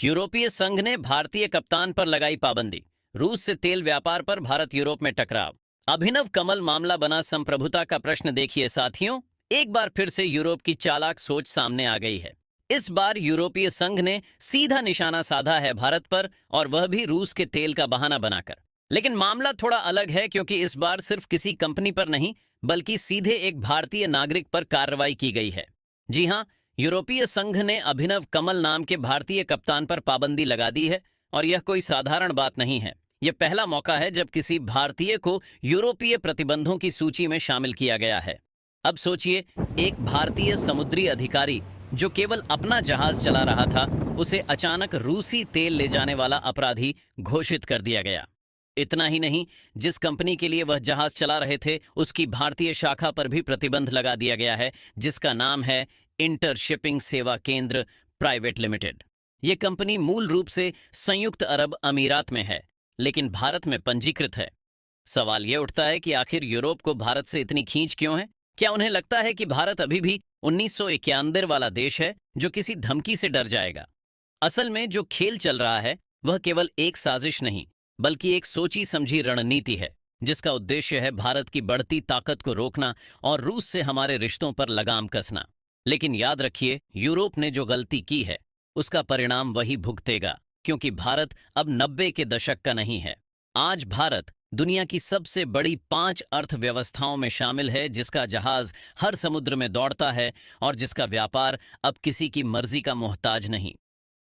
यूरोपीय संघ ने भारतीय कप्तान पर लगाई पाबंदी। रूस से तेल व्यापार पर भारत यूरोप में टकराव। अभिनव कमल मामला बना संप्रभुता का प्रश्न। देखिए साथियों, एक बार फिर से यूरोप की चालाक सोच सामने आ गई है। इस बार यूरोपीय संघ ने सीधा निशाना साधा है भारत पर, और वह भी रूस के तेल का बहाना बनाकर। लेकिन मामला थोड़ा अलग है, क्योंकि इस बार सिर्फ किसी कंपनी पर नहीं, बल्कि सीधे एक भारतीय नागरिक पर कार्रवाई की गई है। जी हां, यूरोपीय संघ ने अभिनव कमल नाम के भारतीय कप्तान पर पाबंदी लगा दी है। और यह कोई साधारण बात नहीं है। यह पहला मौका है जब किसी भारतीय को यूरोपीय प्रतिबंधों की सूची में शामिल किया गया है। अब सोचिए, एक भारतीय समुद्री अधिकारी जो केवल अपना जहाज चला रहा था, उसे अचानक रूसी तेल ले जाने वाला अपराधी घोषित कर दिया गया। इतना ही नहीं, जिस कंपनी के लिए वह जहाज चला रहे थे, उसकी भारतीय शाखा पर भी प्रतिबंध लगा दिया गया है, जिसका नाम है इंटर शिपिंग सेवा केंद्र प्राइवेट लिमिटेड। ये कंपनी मूल रूप से संयुक्त अरब अमीरात में है, लेकिन भारत में पंजीकृत है। सवाल यह उठता है कि आखिर यूरोप को भारत से इतनी खींच क्यों है? क्या उन्हें लगता है कि भारत अभी भी 1991 वाला देश है जो किसी धमकी से डर जाएगा? असल में जो खेल चल रहा है, वह केवल एक साजिश नहीं, बल्कि एक सोची समझी रणनीति है, जिसका उद्देश्य है भारत की बढ़ती ताकत को रोकना और रूस से हमारे रिश्तों पर लगाम कसना। लेकिन याद रखिए, यूरोप ने जो गलती की है, उसका परिणाम वही भुगतेगा, क्योंकि भारत अब 90 के दशक का नहीं है। आज भारत दुनिया की सबसे बड़ी 5 अर्थव्यवस्थाओं में शामिल है, जिसका जहाज हर समुद्र में दौड़ता है और जिसका व्यापार अब किसी की मर्जी का मोहताज नहीं।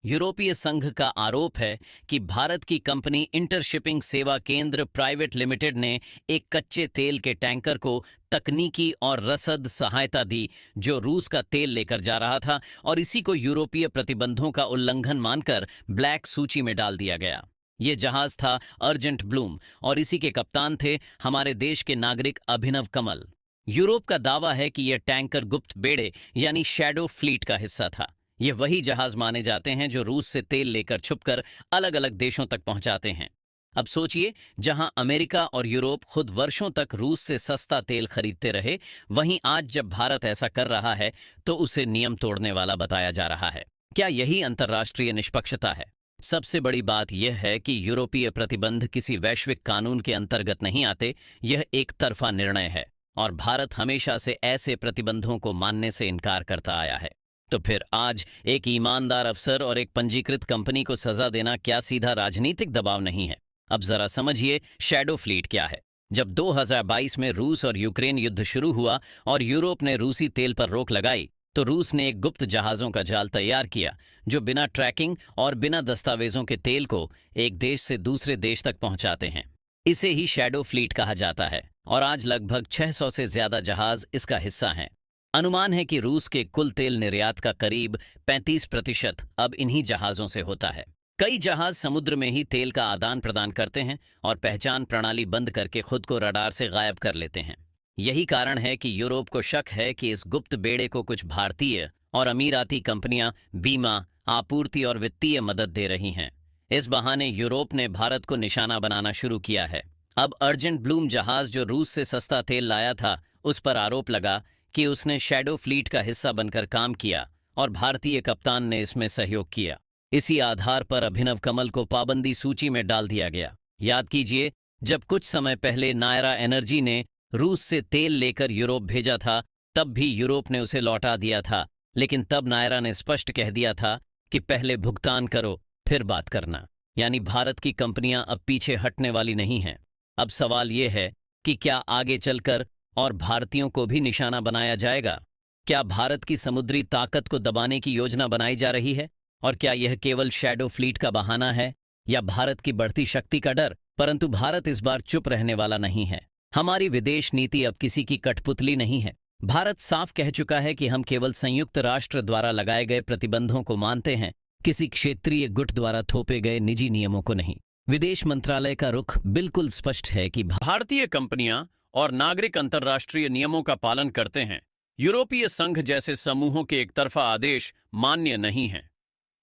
यूरोपीय संघ का आरोप है कि भारत की कंपनी इंटरशिपिंग सेवा केंद्र प्राइवेट लिमिटेड ने एक कच्चे तेल के टैंकर को तकनीकी और रसद सहायता दी, जो रूस का तेल लेकर जा रहा था, और इसी को यूरोपीय प्रतिबंधों का उल्लंघन मानकर ब्लैक सूची में डाल दिया गया। ये जहाज था अर्जेंट ब्लूम, और इसी के कप्तान थे हमारे देश के नागरिक अभिनव कमल। यूरोप का दावा है कि यह टैंकर गुप्त बेड़े यानी शैडो फ्लीट का हिस्सा था। ये वही जहाज माने जाते हैं जो रूस से तेल लेकर छुपकर अलग अलग देशों तक पहुंचाते हैं। अब सोचिए, जहां अमेरिका और यूरोप खुद वर्षों तक रूस से सस्ता तेल खरीदते रहे, वहीं आज जब भारत ऐसा कर रहा है, तो उसे नियम तोड़ने वाला बताया जा रहा है। क्या यही अंतर्राष्ट्रीय निष्पक्षता है? सबसे बड़ी बात यह है कि यूरोपीय प्रतिबंध किसी वैश्विक कानून के अंतर्गत नहीं आते। यह एक तरफा निर्णय है, और भारत हमेशा से ऐसे प्रतिबंधों को मानने से इनकार करता आया है। तो फिर आज एक ईमानदार अफसर और एक पंजीकृत कंपनी को सजा देना क्या सीधा राजनीतिक दबाव नहीं है? अब जरा समझिए, शैडो फ्लीट क्या है। जब 2022 में रूस और यूक्रेन युद्ध शुरू हुआ और यूरोप ने रूसी तेल पर रोक लगाई, तो रूस ने एक गुप्त जहाज़ों का जाल तैयार किया, जो बिना ट्रैकिंग और बिना दस्तावेजों के तेल को एक देश से दूसरे देश तक पहुंचाते हैं। इसे ही शैडो फ्लीट कहा जाता है, और आज लगभग 600 से ज्यादा जहाज इसका हिस्सा हैं। अनुमान है कि रूस के कुल तेल निर्यात का करीब 35% अब इन्हीं जहाज़ों से होता है। कई जहाज समुद्र में ही तेल का आदान प्रदान करते हैं और पहचान प्रणाली बंद करके खुद को रडार से गायब कर लेते हैं। यही कारण है कि यूरोप को शक है कि इस गुप्त बेड़े को कुछ भारतीय और अमीराती कंपनियां बीमा, आपूर्ति और वित्तीय मदद दे रही हैं। इस बहाने यूरोप ने भारत को निशाना बनाना शुरू किया है। अब अर्जेंट ब्लूम जहाज जो रूस से सस्ता तेल लाया था, उस पर आरोप लगा कि उसने शैडो फ्लीट का हिस्सा बनकर काम किया, और भारतीय कप्तान ने इसमें सहयोग किया। इसी आधार पर अभिनव कमल को पाबंदी सूची में डाल दिया गया। याद कीजिए, जब कुछ समय पहले नायरा एनर्जी ने रूस से तेल लेकर यूरोप भेजा था, तब भी यूरोप ने उसे लौटा दिया था। लेकिन तब नायरा ने स्पष्ट कह दिया था कि पहले भुगतान करो, फिर बात करना। यानी भारत की कंपनियां अब पीछे हटने वाली नहीं हैं। अब सवाल यह है कि क्या आगे चलकर और भारतीयों को भी निशाना बनाया जाएगा? क्या भारत की समुद्री ताकत को दबाने की योजना बनाई जा रही है? और क्या यह केवल शैडो फ्लीट का बहाना है, या भारत की बढ़ती शक्ति का डर? परंतु भारत इस बार चुप रहने वाला नहीं है। हमारी विदेश नीति अब किसी की कठपुतली नहीं है। भारत साफ कह चुका है कि हम केवल संयुक्त राष्ट्र द्वारा लगाए गए प्रतिबंधों को मानते हैं, किसी क्षेत्रीय गुट द्वारा थोपे गए निजी नियमों को नहीं। विदेश मंत्रालय का रुख बिल्कुल स्पष्ट है कि भारतीय कंपनियां और नागरिक अंतर्राष्ट्रीय नियमों का पालन करते हैं। यूरोपीय संघ जैसे समूहों के एकतरफा आदेश मान्य नहीं हैं।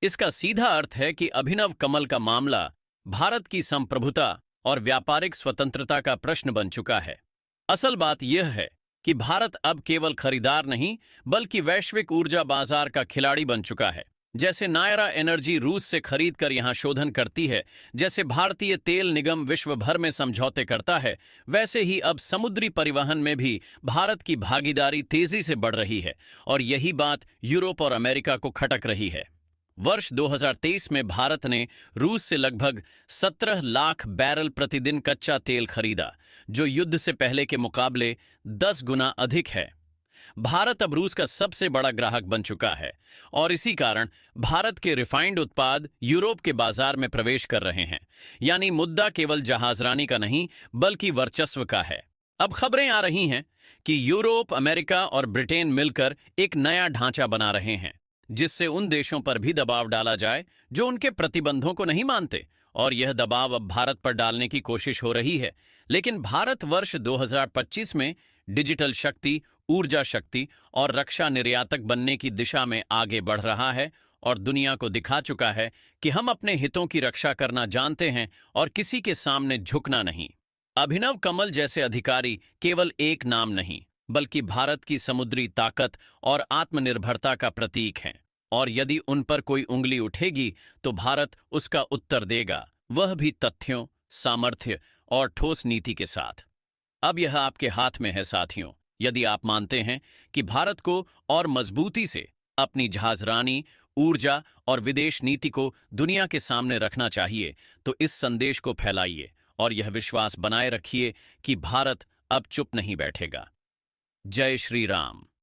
इसका सीधा अर्थ है कि अभिनव कमल का मामला भारत की संप्रभुता और व्यापारिक स्वतंत्रता का प्रश्न बन चुका है। असल बात यह है कि भारत अब केवल खरीदार नहीं, बल्कि वैश्विक ऊर्जा बाजार का खिलाड़ी बन चुका है। जैसे नायरा एनर्जी रूस से खरीद कर यहां शोधन करती है, जैसे भारतीय तेल निगम विश्व भर में समझौते करता है, वैसे ही अब समुद्री परिवहन में भी भारत की भागीदारी तेजी से बढ़ रही है और यही बात यूरोप और अमेरिका को खटक रही है। वर्ष 2023 में भारत ने रूस से लगभग 17 लाख बैरल प्रतिदिन कच्चा तेल खरीदा, जो युद्ध से पहले के मुकाबले 10 गुना अधिक है। भारत अब रूस का सबसे बड़ा ग्राहक बन चुका है और इसी कारण भारत के रिफाइंड उत्पाद यूरोप के बाजार में प्रवेश कर रहे हैं। यानी मुद्दा केवल जहाजरानी का नहीं, बल्कि वर्चस्व का है। अब खबरें आ रही हैं कि यूरोप, अमेरिका और ब्रिटेन मिलकर एक नया ढांचा बना रहे हैं, जिससे उन देशों पर भी दबाव डाला जाए जो उनके प्रतिबंधों को नहीं मानते, और यह दबाव अब भारत पर डालने की कोशिश हो रही है। लेकिन भारत वर्ष 2025 में डिजिटल शक्ति, ऊर्जा शक्ति और रक्षा निर्यातक बनने की दिशा में आगे बढ़ रहा है और दुनिया को दिखा चुका है कि हम अपने हितों की रक्षा करना जानते हैं और किसी के सामने झुकना नहीं। अभिनव कमल जैसे अधिकारी केवल एक नाम नहीं, बल्कि भारत की समुद्री ताकत और आत्मनिर्भरता का प्रतीक हैं, और यदि उन पर कोई उंगली उठेगी तो भारत उसका उत्तर देगा, वह भी तथ्यों, सामर्थ्य और ठोस नीति के साथ। अब यह आपके हाथ में है साथियों। यदि आप मानते हैं कि भारत को और मजबूती से अपनी जहाजरानी, ऊर्जा और विदेश नीति को दुनिया के सामने रखना चाहिए, तो इस संदेश को फैलाइए और यह विश्वास बनाए रखिए कि भारत अब चुप नहीं बैठेगा। जय श्री राम।